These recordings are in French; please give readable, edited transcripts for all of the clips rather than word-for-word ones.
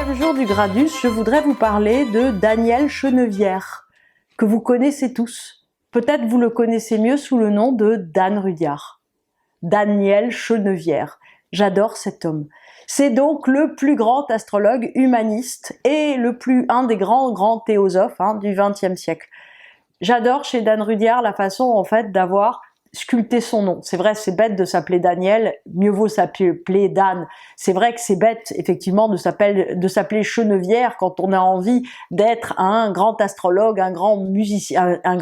9 jours du Gradus, je voudrais vous parler de Daniel Chenevière, que vous connaissez tous. Peut-être vous le connaissez mieux sous le nom de Dan Rudyard. Daniel Chenevière. J'adore cet homme. C'est donc le plus grand astrologue humaniste et un des grands théosophes du XXe siècle. J'adore chez Dan Rudyard la façon en fait d'avoir sculpté son nom. C'est vrai, c'est bête de s'appeler Daniel, mieux vaut s'appeler Dan. C'est vrai que c'est bête effectivement de s'appeler Chenevière quand on a envie d'être un grand astrologue, un grand musicien, un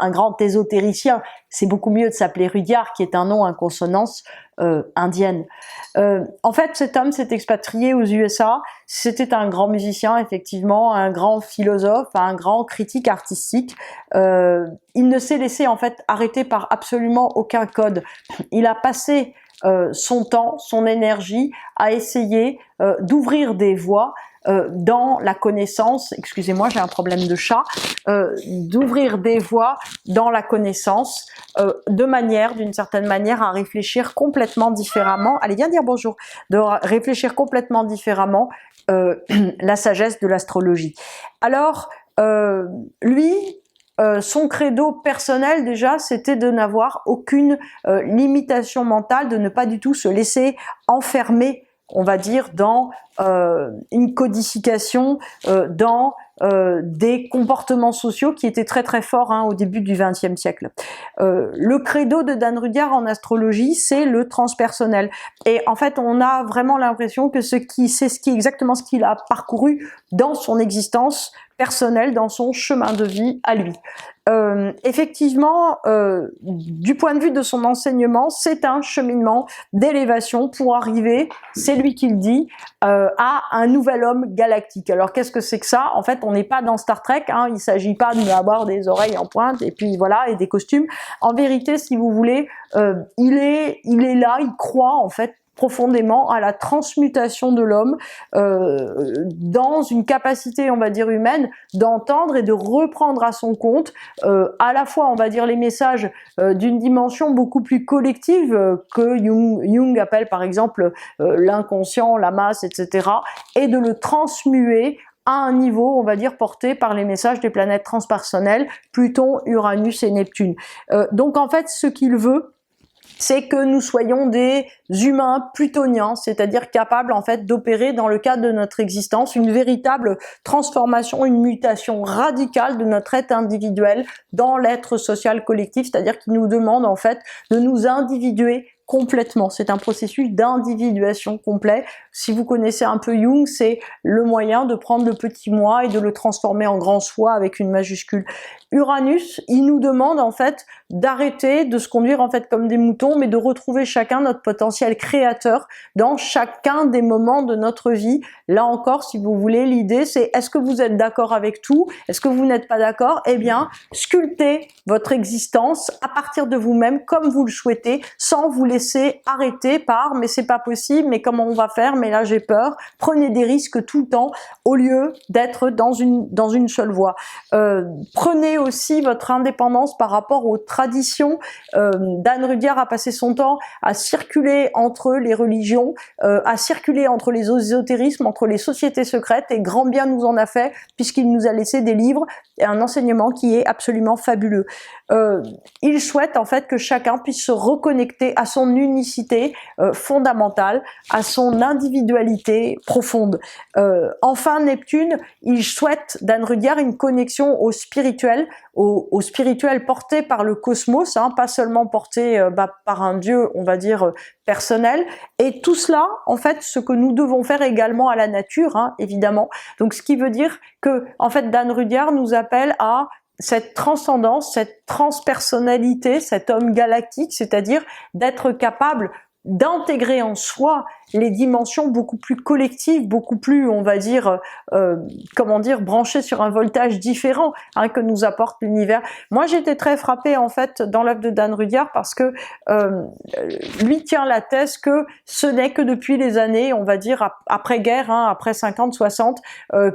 grand ésotéricien. C'est beaucoup mieux de s'appeler Rudyard, qui est un nom à consonance indienne. En fait, cet homme s'est expatrié aux USA. C'était un grand musicien, effectivement, un grand philosophe, un grand critique artistique. Il ne s'est laissé en fait arrêter par absolument aucun code. Il a passé son temps, son énergie à essayer d'ouvrir des voies dans la connaissance, excusez-moi, j'ai un problème de chat, d'ouvrir des voies dans la connaissance d'une certaine manière, à réfléchir complètement différemment. Allez, viens dire bonjour. De réfléchir complètement différemment la sagesse de l'astrologie. Alors, lui, son credo personnel déjà, c'était de n'avoir aucune limitation mentale, de ne pas du tout se laisser enfermer, on va dire, dans une codification, dans des comportements sociaux qui étaient très forts au début du XXe siècle. Le credo de Dan Rudyard en astrologie, c'est le transpersonnel. Et en fait, on a vraiment l'impression que c'est exactement ce qu'il a parcouru dans son existence personnelle, dans son chemin de vie à lui. Effectivement, du point de vue de son enseignement, c'est un cheminement d'élévation pour arriver, c'est lui qui le dit, à un nouvel homme galactique. Alors qu'est-ce que c'est que ça? En fait, on n'est pas dans Star Trek, il ne s'agit pas d'avoir des oreilles en pointe et puis voilà, et des costumes. En vérité, si vous voulez, il est là, il croit en fait profondément à la transmutation de l'homme dans une capacité, on va dire, humaine d'entendre et de reprendre à son compte à la fois, on va dire, les messages d'une dimension beaucoup plus collective que Jung appelle par exemple l'inconscient, la masse, etc. et de le transmuer à un niveau, on va dire, porté par les messages des planètes transpersonnelles, Pluton, Uranus et Neptune. Donc en fait, ce qu'il veut, c'est que nous soyons des humains plutoniens, c'est-à-dire capables en fait d'opérer dans le cadre de notre existence une véritable transformation, une mutation radicale de notre être individuel dans l'être social collectif, c'est-à-dire qu'il nous demande en fait de nous individuer complètement. C'est un processus d'individuation complet. Si vous connaissez un peu Jung, c'est le moyen de prendre le petit moi et de le transformer en grand soi avec une majuscule. Uranus, il nous demande en fait d'arrêter de se conduire en fait comme des moutons, mais de retrouver chacun notre potentiel créateur dans chacun des moments de notre vie. Là encore, si vous voulez, l'idée c'est: est-ce que vous êtes d'accord avec tout? Est-ce que vous n'êtes pas d'accord? Eh bien, sculptez votre existence à partir de vous-même comme vous le souhaitez, sans vous laisser arrêter par mais c'est pas possible, mais comment on va faire, mais là j'ai peur. Prenez des risques tout le temps au lieu d'être dans une seule voie. Prenez aussi votre indépendance par rapport aux traditions. Dan Rudyard a passé son temps à circuler entre les religions, à circuler entre les ésotérismes, entre les sociétés secrètes, et grand bien nous en a fait puisqu'il nous a laissé des livres et un enseignement qui est absolument fabuleux. Il souhaite en fait que chacun puisse se reconnecter à son unicité fondamentale, à son individualité profonde. Enfin, Neptune, il souhaite, Dan Rudyard, une connexion au spirituel, au spirituel porté par le cosmos, pas seulement porté par un dieu, on va dire, personnel. Et tout cela, en fait, ce que nous devons faire également à la nature, évidemment. Donc, ce qui veut dire que, en fait, Dan Rudyard nous appelle à cette transcendance, cette transpersonnalité, cet homme galactique, c'est-à-dire d'être capable d'intégrer en soi les dimensions beaucoup plus collectives, beaucoup plus, on va dire, branchées sur un voltage différent que nous apporte l'univers. Moi, j'étais très frappée, en fait, dans l'œuvre de Dan Rudyard, parce que lui tient la thèse que ce n'est que depuis les années, on va dire, après-guerre, après 50-60,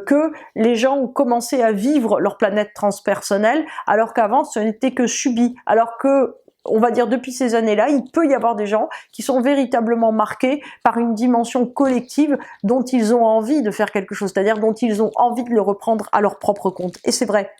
que les gens ont commencé à vivre leur planète transpersonnelle, alors qu'avant, ce n'était que subi. Alors que on va dire depuis ces années-là, il peut y avoir des gens qui sont véritablement marqués par une dimension collective dont ils ont envie de faire quelque chose, c'est-à-dire dont ils ont envie de le reprendre à leur propre compte. Et c'est vrai.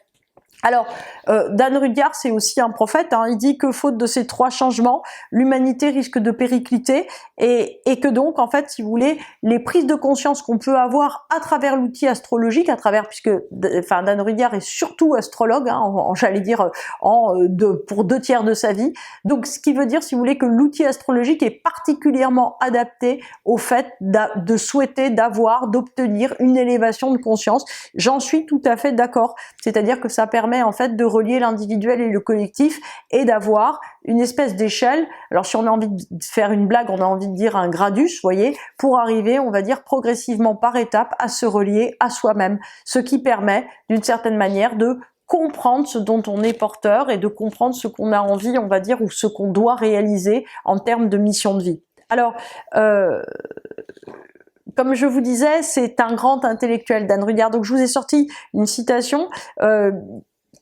Alors, Dan Rudhyar, c'est aussi un prophète, hein, il dit que faute de ces 3 changements, l'humanité risque de péricliter et que donc, en fait, si vous voulez, les prises de conscience qu'on peut avoir à travers l'outil astrologique, puisque Dan Rudhyar est surtout astrologue, hein, j'allais dire, pour 2 tiers de sa vie, donc ce qui veut dire, si vous voulez, que l'outil astrologique est particulièrement adapté au fait de souhaiter, d'obtenir une élévation de conscience. J'en suis tout à fait d'accord, c'est-à-dire que ça permet en fait de relier l'individuel et le collectif et d'avoir une espèce d'échelle. Alors si on a envie de faire une blague, on a envie de dire un gradus, vous voyez, pour arriver, on va dire progressivement par étapes à se relier à soi-même, ce qui permet d'une certaine manière de comprendre ce dont on est porteur et de comprendre ce qu'on a envie, on va dire, ou ce qu'on doit réaliser en termes de mission de vie. Alors, comme je vous disais, c'est un grand intellectuel, Dan Rudhyar. Donc je vous ai sorti une citation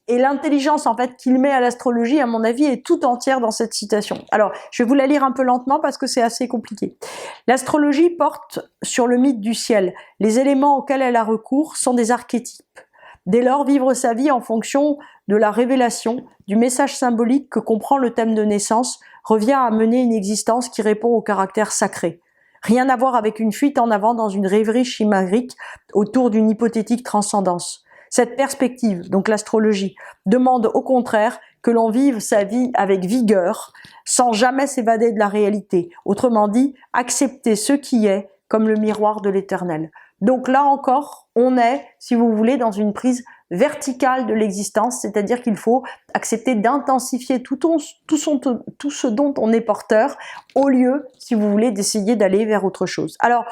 et l'intelligence en fait qu'il met à l'astrologie, à mon avis, est tout entière dans cette citation. Alors, je vais vous la lire un peu lentement parce que c'est assez compliqué. L'astrologie porte sur le mythe du ciel. Les éléments auxquels elle a recours sont des archétypes. Dès lors, vivre sa vie en fonction de la révélation, du message symbolique que comprend le thème de naissance, revient à mener une existence qui répond au caractère sacré. Rien à voir avec une fuite en avant dans une rêverie chimérique autour d'une hypothétique transcendance. Cette perspective, donc l'astrologie, demande au contraire que l'on vive sa vie avec vigueur, sans jamais s'évader de la réalité. Autrement dit, accepter ce qui est comme le miroir de l'éternel. Donc là encore, on est, si vous voulez, dans une prise verticale de l'existence, c'est-à-dire qu'il faut accepter d'intensifier tout ce dont on est porteur, au lieu, si vous voulez, d'essayer d'aller vers autre chose. Alors,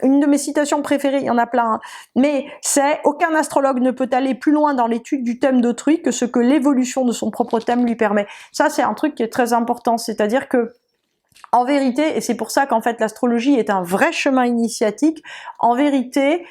une de mes citations préférées, il y en a plein, hein, mais c'est « Aucun astrologue ne peut aller plus loin dans l'étude du thème d'autrui que ce que l'évolution de son propre thème lui permet ». Ça, c'est un truc qui est très important, c'est-à-dire que en vérité, et c'est pour ça qu'en fait l'astrologie est un vrai chemin initiatique, en vérité,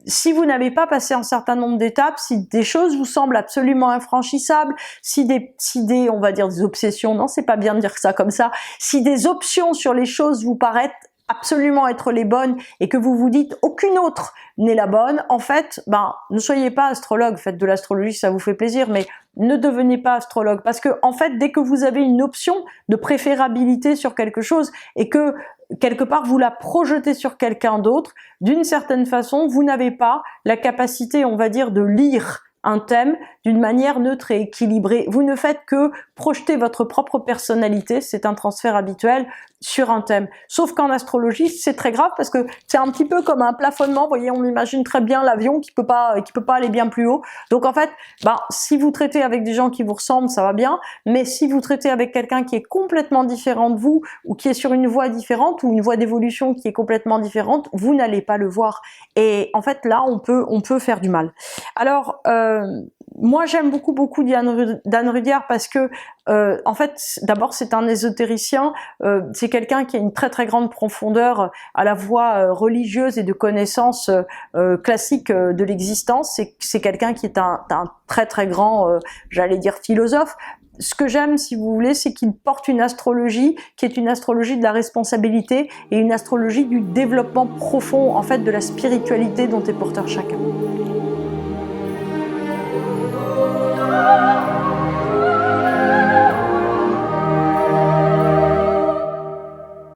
si vous n'avez pas passé un certain nombre d'étapes, si des choses vous semblent absolument infranchissables, si des, on va dire des obsessions, non c'est pas bien de dire ça comme ça, si des options sur les choses vous paraissent absolument être les bonnes et que vous vous dites aucune autre n'est la bonne, en fait, ne soyez pas astrologue, faites de l'astrologie, ça vous fait plaisir, mais ne devenez pas astrologue, parce que en fait, dès que vous avez une option de préférabilité sur quelque chose et que quelque part vous la projetez sur quelqu'un d'autre, d'une certaine façon, vous n'avez pas la capacité, on va dire, de lire un thème d'une manière neutre et équilibrée. Vous ne faites que projeter votre propre personnalité, c'est un transfert habituel, sur un thème. Sauf qu'en astrologie, c'est très grave parce que c'est un petit peu comme un plafonnement. Vous voyez, on imagine très bien l'avion qui peut pas aller bien plus haut. Donc en fait, si vous traitez avec des gens qui vous ressemblent, ça va bien. Mais si vous traitez avec quelqu'un qui est complètement différent de vous ou qui est sur une voie différente ou une voie d'évolution qui est complètement différente, vous n'allez pas le voir. Et en fait, là, on peut faire du mal. Alors, moi, j'aime beaucoup Dan Rudhyar parce que, en fait, d'abord, c'est un ésotéricien, c'est quelqu'un qui a une très très grande profondeur à la fois religieuse et de connaissances classiques de l'existence. C'est quelqu'un qui est un très très grand, j'allais dire, philosophe. Ce que j'aime, si vous voulez, c'est qu'il porte une astrologie qui est une astrologie de la responsabilité et une astrologie du développement profond, en fait, de la spiritualité dont est porteur chacun.